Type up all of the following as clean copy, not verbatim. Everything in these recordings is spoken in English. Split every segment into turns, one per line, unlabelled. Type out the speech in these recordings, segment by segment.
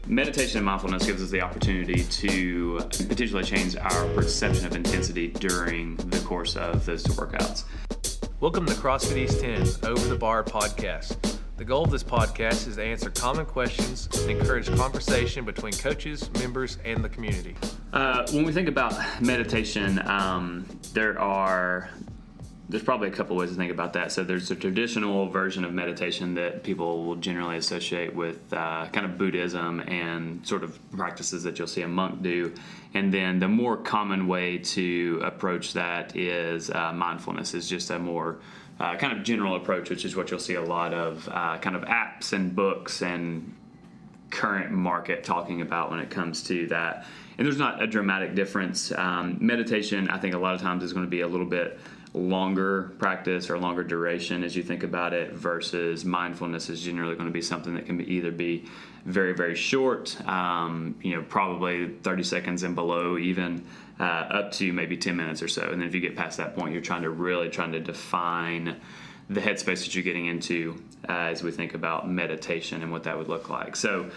Meditation and mindfulness gives us the opportunity to potentially change our perception of intensity during the course of those two workouts.
Welcome to Crossfit East 10 Over the Bar podcast. The goal of this podcast is to answer common questions and encourage conversation between coaches, members, and the community.
When we think about meditation, there's probably a couple ways to think about that. So there's a traditional version of meditation that people will generally associate with kind of Buddhism and sort of practices that you'll see a monk do. And then the more common way to approach that is mindfulness, is just a more kind of general approach, which is what you'll see a lot of kind of apps and books and current market talking about when it comes to that. And there's not a dramatic difference. Meditation, I think a lot of times is going to be a little bit longer practice or longer duration as you think about it, versus mindfulness is generally going to be something that can either be very, very short, probably 30 seconds and below, even up to maybe 10 minutes or so. And then if you get past that point, you're trying to define the headspace that you're getting into as we think about meditation and what that would look like. So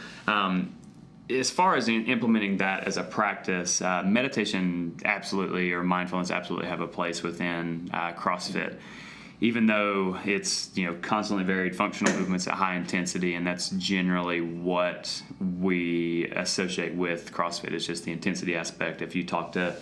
as far as implementing that as a practice, meditation absolutely, or mindfulness absolutely have a place within CrossFit, even though it's constantly varied functional movements at high intensity, and that's generally what we associate with CrossFit. It's just the intensity aspect. If you talk to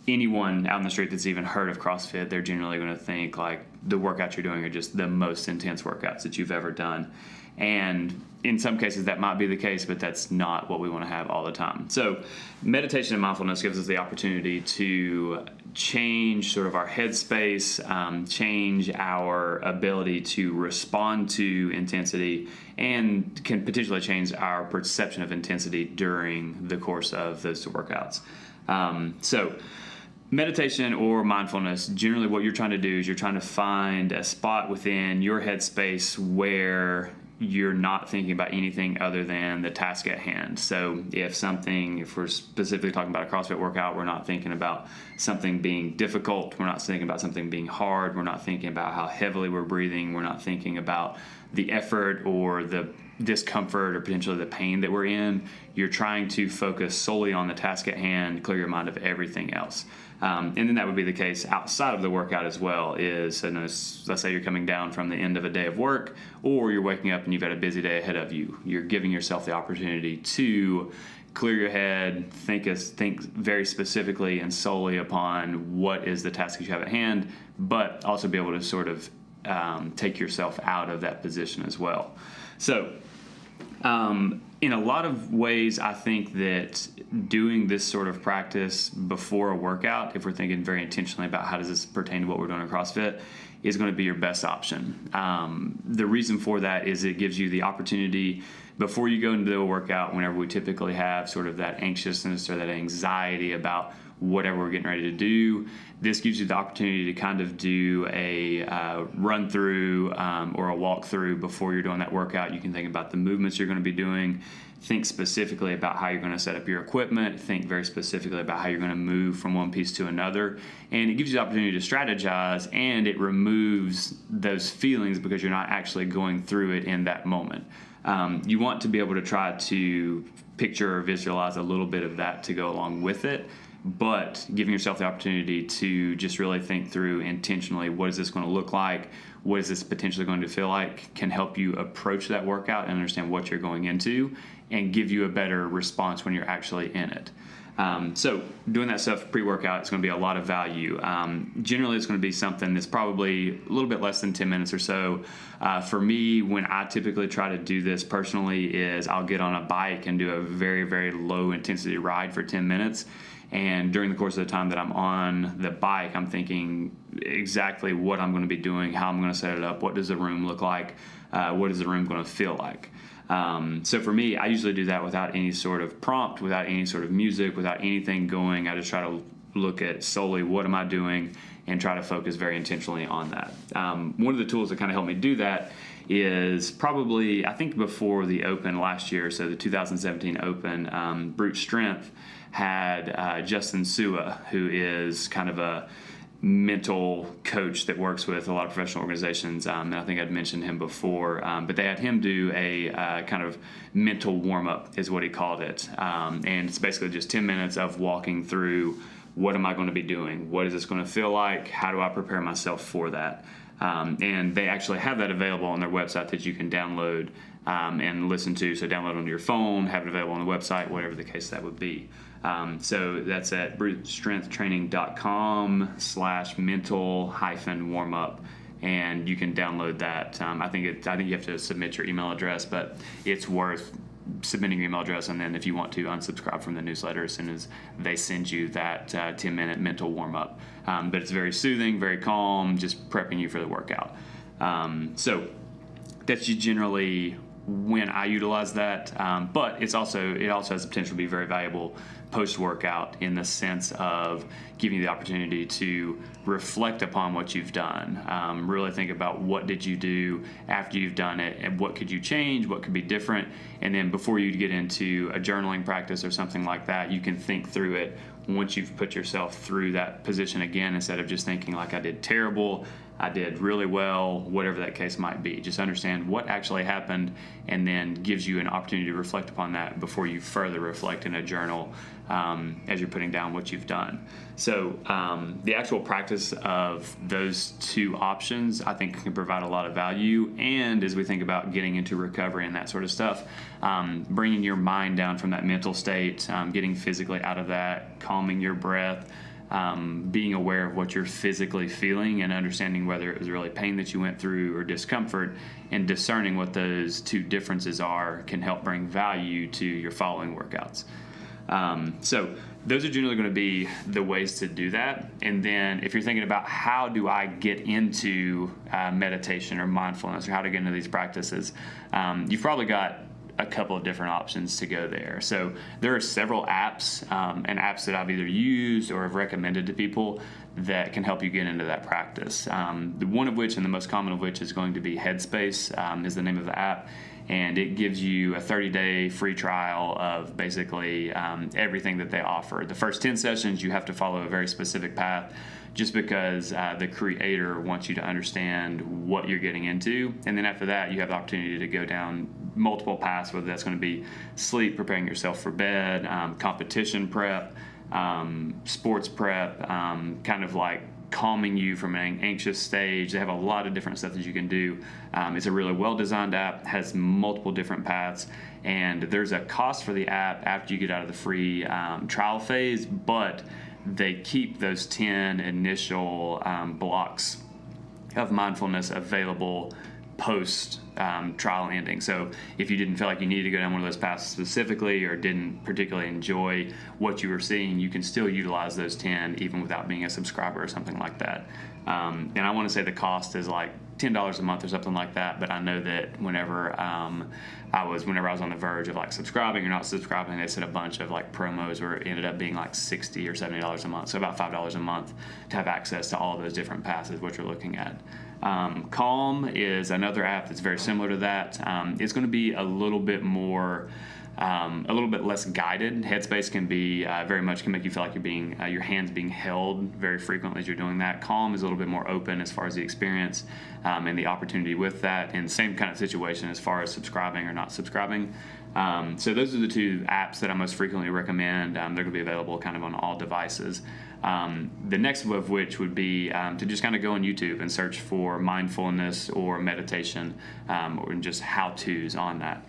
anyone out in the street that's even heard of CrossFit, they're generally going to think like the workouts you're doing are just the most intense workouts that you've ever done. And in some cases that might be the case, but that's not what we want to have all the time. So meditation and mindfulness gives us the opportunity to change sort of our headspace, change our ability to respond to intensity, and can potentially change our perception of intensity during the course of those two workouts. So meditation or mindfulness, generally what you're trying to do is you're trying to find a spot within your headspace where you're not thinking about anything other than the task at hand. So if we're specifically talking about a CrossFit workout, we're not thinking about something being difficult. We're not thinking about something being hard. We're not thinking about how heavily we're breathing. We're not thinking about the effort or the discomfort or potentially the pain that we're in. You're trying to focus solely on the task at hand, clear your mind of everything else. And then that would be the case outside of the workout as well. Let's say you're coming down from the end of a day of work, or you're waking up and you've got a busy day ahead of you. You're giving yourself the opportunity to clear your head, think very specifically and solely upon what is the task that you have at hand, but also be able to sort of take yourself out of that position as well. So in a lot of ways, I think that doing this sort of practice before a workout, if we're thinking very intentionally about how does this pertain to what we're doing at CrossFit, is going to be your best option. The reason for that is it gives you the opportunity before you go into a workout, whenever we typically have sort of that anxiousness or that anxiety about whatever we're getting ready to do. This gives you the opportunity to kind of do a run through or a walk through before you're doing that workout. You can think about the movements you're going to be doing, think specifically about how you're going to set up your equipment, think very specifically about how you're going to move from one piece to another. And it gives you the opportunity to strategize, and it removes those feelings because you're not actually going through it in that moment. You want to be able to try to picture or visualize a little bit of that to go along with it, but giving yourself the opportunity to just really think through intentionally, what is this going to look like? What is this potentially going to feel like? Can help you approach that workout and understand what you're going into and give you a better response when you're actually in it. So doing that stuff pre-workout is going to be a lot of value. Generally, it's going to be something that's probably a little bit less than 10 minutes or so. For me, when I typically try to do this personally is I'll get on a bike and do a very, very low intensity ride for 10 minutes. And during the course of the time that I'm on the bike, I'm thinking exactly what I'm going to be doing, how I'm going to set it up, what does the room look like, what is the room going to feel like. So for me, I usually do that without any sort of prompt, without any sort of music, without anything going. I just try to look at solely what am I doing and try to focus very intentionally on that. One of the tools that kind of helped me do that is probably, I think before the Open last year, so the 2017 Open, Brute Strength had Justin Sua, who is kind of a mental coach that works with a lot of professional organizations, and I think I'd mentioned him before, but they had him do a kind of mental warm-up is what he called it, and it's basically just 10 minutes of walking through, what am I going to be doing? What is this going to feel like? How do I prepare myself for that? And they actually have that available on their website that you can download and listen to. So download onto your phone, have it available on the website, whatever the case that would be. So that's at brutestrengthtraining.com/mental-warmup, and you can download that. I think you have to submit your email address, but it's worth submitting your email address, and then if you want to unsubscribe from the newsletter as soon as they send you that 10-minute mental warm-up. But it's very soothing, very calm, just prepping you for the workout. So that's generally when I utilize that, but it also has the potential to be very valuable post-workout in the sense of giving you the opportunity to reflect upon what you've done. Really think about what did you do after you've done it, and what could you change, what could be different, and then before you get into a journaling practice or something like that, you can think through it once you've put yourself through that position again, instead of just thinking like, I did terrible, I did really well, whatever that case might be. Just understand what actually happened, and then gives you an opportunity to reflect upon that before you further reflect in a journal as you're putting down what you've done. So the actual practice of those two options, I think, can provide a lot of value. And as we think about getting into recovery and that sort of stuff, bringing your mind down from that mental state, getting physically out of that, calming your breath, being aware of what you're physically feeling and understanding whether it was really pain that you went through or discomfort, and discerning what those two differences are can help bring value to your following workouts. So those are generally going to be the ways to do that. And then if you're thinking about how do I get into meditation or mindfulness, or how to get into these practices, you've probably got a couple of different options to go there. So there are several apps and apps that I've either used or have recommended to people that can help you get into that practice. The one of which, and the most common of which, is going to be Headspace, is the name of the app. And it gives you a 30-day free trial of basically everything that they offer. The first 10 sessions, you have to follow a very specific path, just because the creator wants you to understand what you're getting into. And then after that, you have the opportunity to go down multiple paths, whether that's going to be sleep, preparing yourself for bed, competition prep, sports prep, kind of like calming you from an anxious stage. They have a lot of different stuff that you can do. It's a really well-designed app, has multiple different paths, and there's a cost for the app after you get out of the free trial phase, but they keep those 10 initial blocks of mindfulness available post trial ending. So if you didn't feel like you needed to go down one of those paths specifically, or didn't particularly enjoy what you were seeing, you can still utilize those 10 even without being a subscriber or something like that. And I want to say the cost is like $10 a month or something like that, but I know that whenever I was on the verge of like subscribing or not subscribing, they said a bunch of like promos where it ended up being like $60 or $70 a month, so about $5 a month to have access to all of those different paths is what you're looking at. Calm is another app that's very similar to that. It's going to be a little bit more, a little bit less guided. Headspace can be very much, can make you feel like you're being, your hands being held very frequently as you're doing that. Calm is a little bit more open as far as the experience and the opportunity with that, and same kind of situation as far as subscribing or not subscribing. So those are the two apps that I most frequently recommend. They're going to be available kind of on all devices. The next of which would be to just kind of go on YouTube and search for mindfulness or meditation, or just how-tos on that.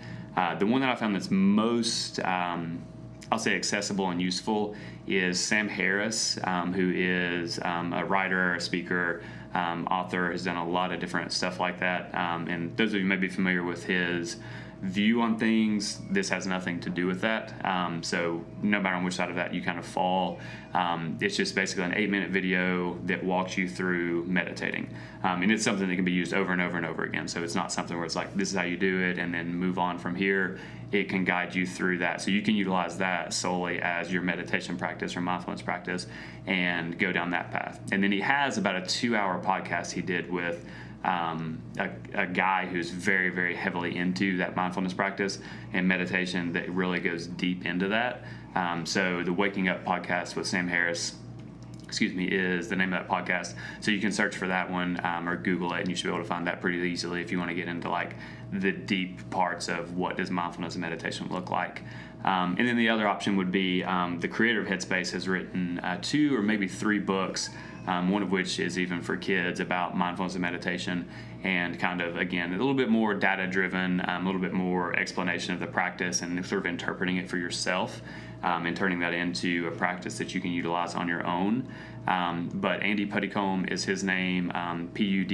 The one that I found that's most, I'll say, accessible and useful is Sam Harris, who is a writer, a speaker, author, has done a lot of different stuff like that. And those of you may be familiar with his view on things, this has nothing to do with that. So no matter on which side of that you kind of fall, it's just basically an 8-minute video that walks you through meditating. And it's something that can be used over and over and over again. So it's not something where it's like, this is how you do it and then move on from here. It can guide you through that. So you can utilize that solely as your meditation practice or mindfulness practice and go down that path. And then he has about a 2-hour podcast he did with a guy who's very, very heavily into that mindfulness practice and meditation that really goes deep into that. So the Waking Up podcast with Sam Harris, is the name of that podcast. So you can search for that one or Google it, and you should be able to find that pretty easily if you want to get into like the deep parts of what does mindfulness and meditation look like. And then the other option would be the creator of Headspace has written 2 or maybe 3 books, one of which is even for kids about mindfulness and meditation, and kind of, again, a little bit more data-driven, a little bit more explanation of the practice and sort of interpreting it for yourself and turning that into a practice that you can utilize on your own. But Andy Puddicombe is his name, Puddicombe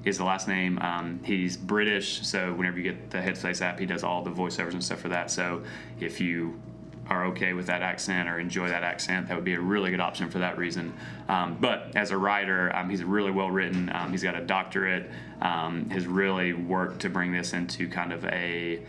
is the last name. He's British, so whenever you get the Headspace app, he does all the voiceovers and stuff for that. So if you are okay with that accent or enjoy that accent, that would be a really good option for that reason. But as a writer, he's really well written. He's got a doctorate, has really worked to bring this into kind of a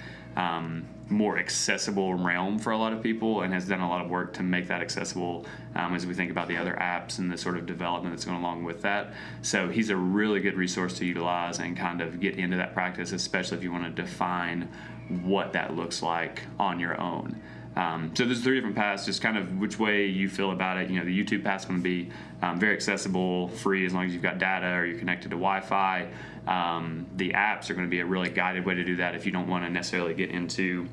more accessible realm for a lot of people, and has done a lot of work to make that accessible as we think about the other apps and the sort of development that's going along with that. So he's a really good resource to utilize and kind of get into that practice, especially if you want to define what that looks like on your own. So there's 3 different paths, just kind of which way you feel about it. You know, the YouTube path's going to be very accessible, free, as long as you've got data or you're connected to Wi-Fi. The apps are going to be a really guided way to do that if you don't want to necessarily get into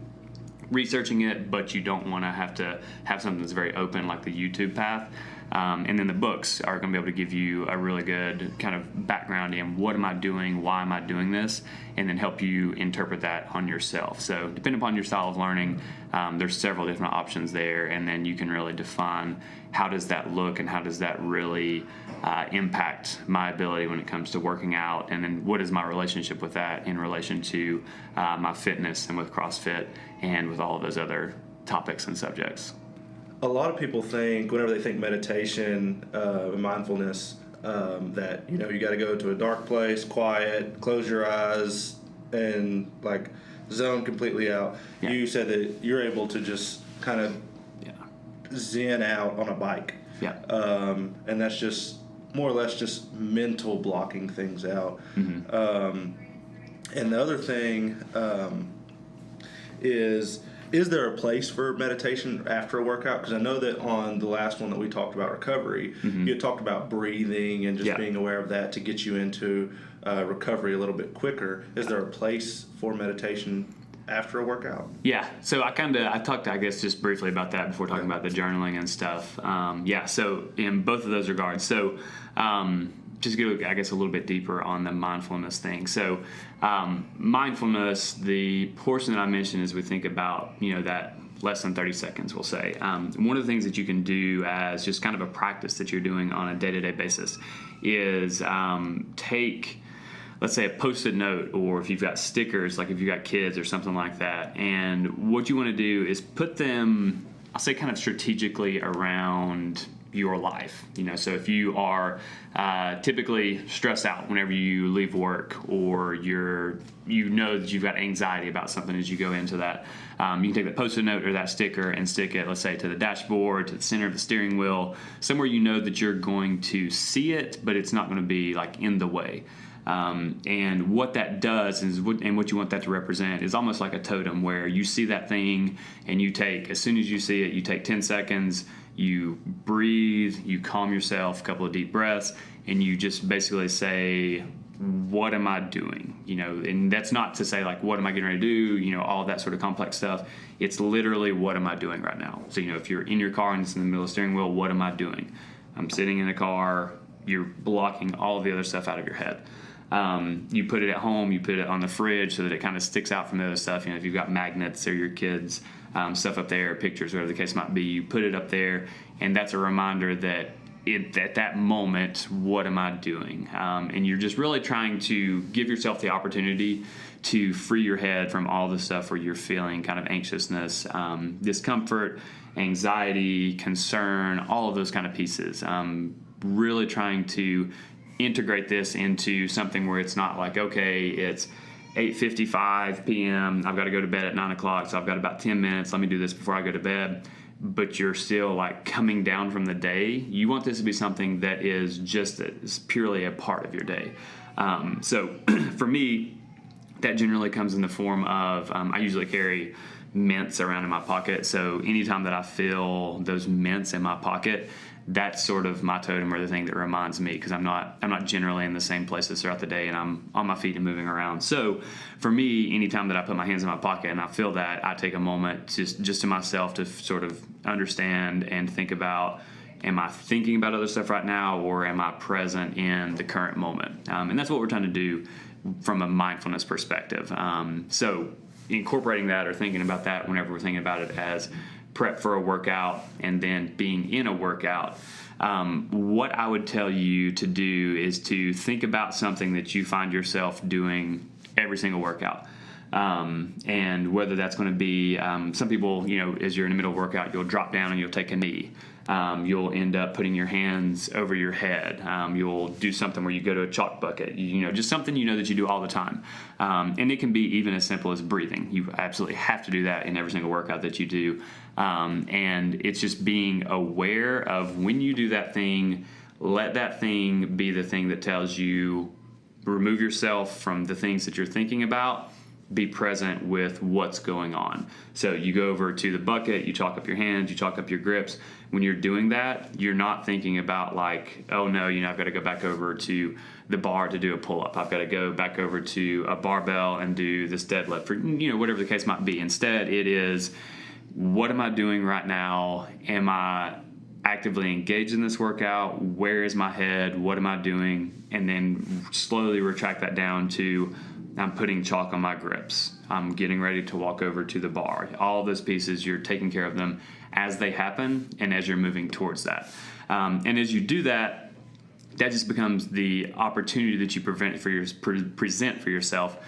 researching it, but you don't want to have something that's very open like the YouTube path. And then the books are going to be able to give you a really good kind of background in what am I doing, why am I doing this, and then help you interpret that on yourself. So depending upon your style of learning, there's several different options there, and then you can really define how does that look and how does that really impact my ability when it comes to working out, and then what is my relationship with that in relation to my fitness and with CrossFit and with all of those other topics and subjects.
A lot of people think, whenever they think meditation and mindfulness, that, you know, you got to go to a dark place, quiet, close your eyes, and like zone completely out. Yeah. You said that you're able to just kind of zen out on a bike.
Yeah.
And that's just more or less just mental blocking things out. Mm-hmm. And the other thing is there a place for meditation after a workout? Because I know that on the last one that we talked about recovery, you had talked about breathing and just being aware of that to get you into recovery a little bit quicker. Is there a place for meditation after a workout? Yeah, so I talked, I guess, just briefly about that before talking about the journaling and stuff. So in both of those regards. So just go, I guess, a little bit deeper on the mindfulness thing. So mindfulness, the portion that I mentioned as we think about, you know, that less than 30 seconds, we'll say. One of the things that you can do as just kind of a practice that you're doing on a day-to-day basis is take, let's say, a Post-it note, or if you've got stickers, like if you've got kids or something like that. And what you want to do is put them, I'll say, kind of strategically around your life. You know, so if you are typically stressed out whenever you leave work, or you know that you've got anxiety about something as you go into that, you can take that Post-it note or that sticker and stick it, let's say, to the dashboard, to the center of the steering wheel, somewhere you know that you're going to see it, but it's not going to be like in the way. And what that does is, and what you want that to represent is almost like a totem, where you see that thing and you take, as soon as you see it, you take 10 seconds, you breathe, you calm yourself, a couple of deep breaths, and you just basically say, what am I doing? You know, and that's not to say like, what am I getting ready to do? You know, all that sort of complex stuff. It's literally, what am I doing right now? So, you know, if you're in your car and it's in the middle of the steering wheel, what am I doing? I'm sitting in the car. You're blocking all of the other stuff out of your head. You put it at home, you put it on the fridge so that it kind of sticks out from the other stuff. You know, if you've got magnets or your kids' stuff up there, pictures, whatever the case might be, you put it up there, and that's a reminder that at that moment, what am I doing? And you're just really trying to give yourself the opportunity to free your head from all the stuff where you're feeling kind of anxiousness, discomfort, anxiety, concern, all of those kind of pieces. Really trying to integrate this into something where it's not like, okay, it's 8:55 p.m. I've got to go to bed at 9 o'clock, so I've got about 10 minutes. Let me do this before I go to bed. But you're still like coming down from the day. You want this to be something that is just purely a part of your day. So for me,
that generally comes in the form of, I usually carry mints around in my pocket. So anytime that I feel those mints in my pocket, that's sort of my totem or the thing that reminds me, because I'm not generally in the same places throughout the day, and I'm on my feet and moving around. So for me, anytime that I put my hands in my pocket and I feel that, I take a moment just to myself to sort of understand and think about, am I thinking about other stuff right now, or am I present in the current moment? And that's what we're trying to do from a mindfulness perspective. So incorporating that or thinking about that whenever we're thinking about it as prep for a workout and then being in a workout, what I would tell you to do is to think about something that you find yourself doing every single workout. And whether that's going to be, some people, as you're in the middle of workout, you'll drop down and you'll take a knee. You'll end up putting your hands over your head. You'll do something where you go to a chalk bucket, just something that you do all the time. And it can be even as simple as breathing. You absolutely have to do that in every single workout that you do. And it's just being aware of when you do that thing, let that thing be the thing that tells you, remove yourself from the things that you're thinking about, be present with what's going on. So you go over to the bucket, you chalk up your hands, you chalk up your grips. When you're doing that, you're not thinking about like, oh no, I've got to go back over to the bar to do a pull-up. I've got to go back over to a barbell and do this deadlift, or whatever the case might be. Instead, it is, what am I doing right now? Am I actively engaged in this workout? Where is my head? What am I doing? And then slowly retract that down to, I'm putting chalk on my grips. I'm getting ready to walk over to the bar. All those pieces, you're taking care of them as they happen and as you're moving towards that. And as you do that, that just becomes the opportunity that you present for yourself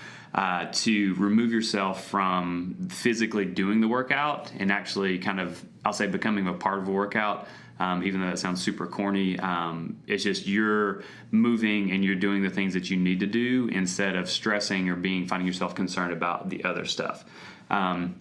to remove yourself from physically doing the workout and actually kind of, I'll say, becoming a part of a workout. Even though that sounds super corny, it's just you're moving and you're doing the things that you need to do instead of stressing or finding yourself concerned about the other stuff.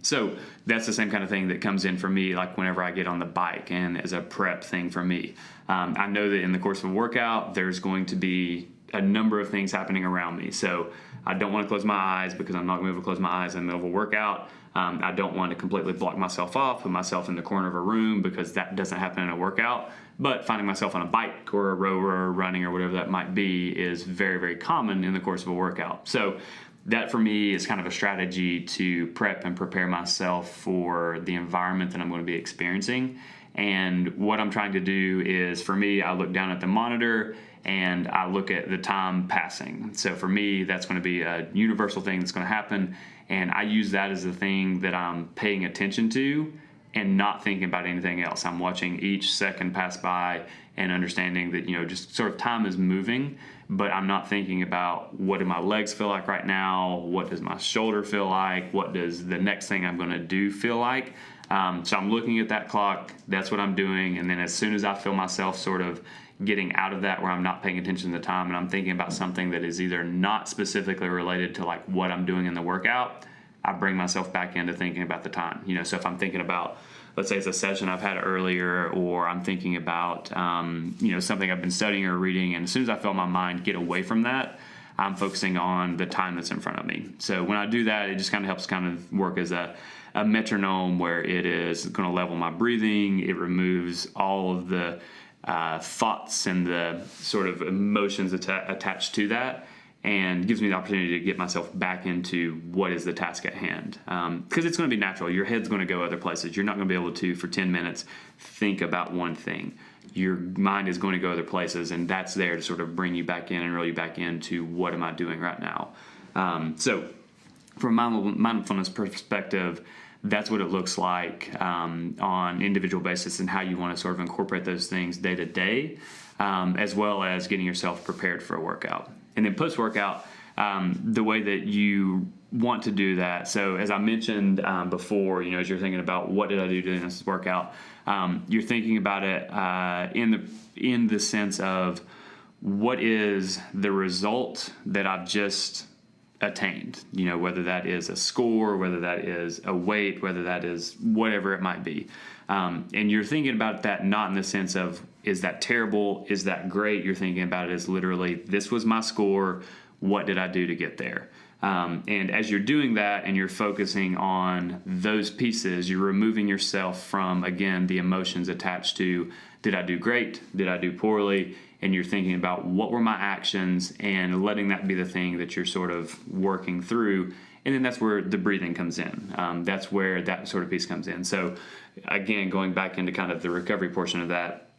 So that's the same kind of thing that comes in for me, like whenever I get on the bike and as a prep thing for me. I know that in the course of a workout, there's going to be a number of things happening around me. So I don't want to close my eyes because I'm not going to be able to close my eyes in the middle of a workout. I don't want to completely block myself off, put myself in the corner of a room, because that doesn't happen in a workout. But finding myself on a bike or a rower or running or whatever that might be is very, very common in the course of a workout. So that for me is kind of a strategy to prep and prepare myself for the environment that I'm going to be experiencing. And what I'm trying to do is, for me, I look down at the monitor and I look at the time passing. So for me, that's going to be a universal thing that's going to happen. And I use that as the thing that I'm paying attention to and not thinking about anything else. I'm watching each second pass by and understanding that, just sort of time is moving, but I'm not thinking about what do my legs feel like right now? What does my shoulder feel like? What does the next thing I'm going to do feel like? So I'm looking at that clock. That's what I'm doing. And then as soon as I feel myself sort of getting out of that where I'm not paying attention to the time and I'm thinking about something that is either not specifically related to like what I'm doing in the workout, I bring myself back into thinking about the time. So if I'm thinking about, let's say it's a session I've had earlier, or I'm thinking about, something I've been studying or reading, and as soon as I feel my mind get away from that, I'm focusing on the time that's in front of me. So when I do that, it just kind of helps kind of work as a metronome where it is going to level my breathing. It removes all of the thoughts and the sort of emotions attached to that, and gives me the opportunity to get myself back into what is the task at hand. Because it's going to be natural. Your head's going to go other places. You're not going to be able to, for 10 minutes, think about one thing. Your mind is going to go other places, and that's there to sort of bring you back in and reel you back into what am I doing right now. So from a mindfulness perspective, that's what it looks like on an individual basis, and how you want to sort of incorporate those things day to day, as well as getting yourself prepared for a workout. And then post-workout, the way that you want to do that. So as I mentioned before, as you're thinking about what did I do during this workout, you're thinking about it in the sense of what is the result that I've just attained, whether that is a score, whether that is a weight, whether that is whatever it might be. And you're thinking about that not in the sense of, is that terrible? Is that great? You're thinking about it as literally, this was my score. What did I do to get there? And as you're doing that and you're focusing on those pieces, you're removing yourself from, again, the emotions attached to, did I do great? Did I do poorly? And you're thinking about what were my actions and letting that be the thing that you're sort of working through. And then that's where the breathing comes in. That's where that sort of piece comes in. So again, going back into kind of the recovery portion of that,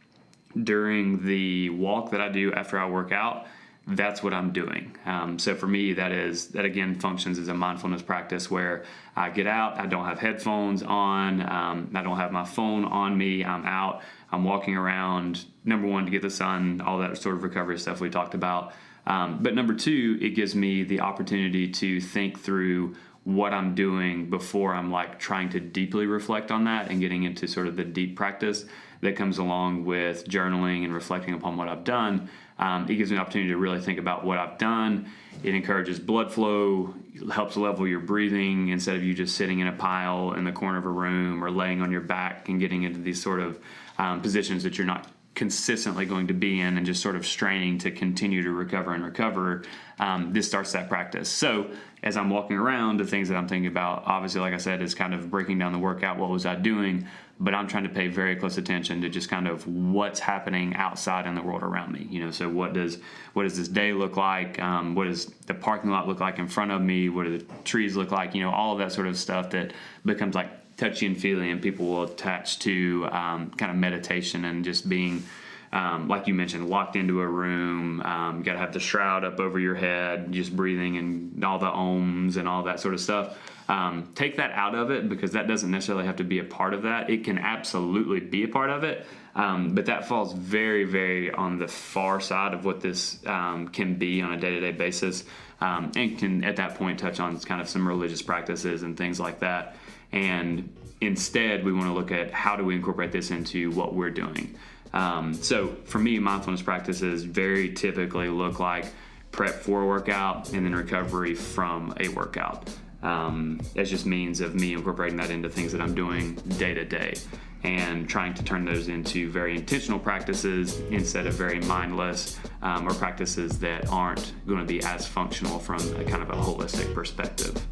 during the walk that I do after I work out, that's what I'm doing. So for me, that again functions as a mindfulness practice where I get out, I don't have headphones on, I don't have my phone on me, I'm out, I'm walking around, number one, to get the sun, all that sort of recovery stuff we talked about. But number two, it gives me the opportunity to think through what I'm doing before I'm like trying to deeply reflect on that and getting into sort of the deep practice that comes along with journaling and reflecting upon what I've done. It gives me an opportunity to really think about what I've done. It encourages blood flow, helps level your breathing instead of you just sitting in a pile in the corner of a room or laying on your back and getting into these sort of positions that you're not consistently going to be in and just sort of straining to continue to recover. This starts that practice. So as I'm walking around, the things that I'm thinking about, obviously, like I said, is kind of breaking down the workout. What was I doing? But I'm trying to pay very close attention to just kind of what's happening outside in the world around me. So what does this day look like? What does the parking lot look like in front of me? What do the trees look like? All of that sort of stuff that becomes like touchy and feely, and people will attach to kind of meditation and just being, like you mentioned, locked into a room. You got to have the shroud up over your head, just breathing and all the ohms and all that sort of stuff. Take that out of it, because that doesn't necessarily have to be a part of that. It can absolutely be a part of it, but that falls very, very on the far side of what this can be on a day-to-day basis, and can at that point touch on kind of some religious practices and things like that. And instead, we want to look at how do we incorporate this into what we're doing. So for me, mindfulness practices very typically look like prep for a workout and then recovery from a workout. As just means of me incorporating that into things that I'm doing day to day and trying to turn those into very intentional practices instead of very mindless or practices that aren't going to be as functional from a kind of a holistic perspective.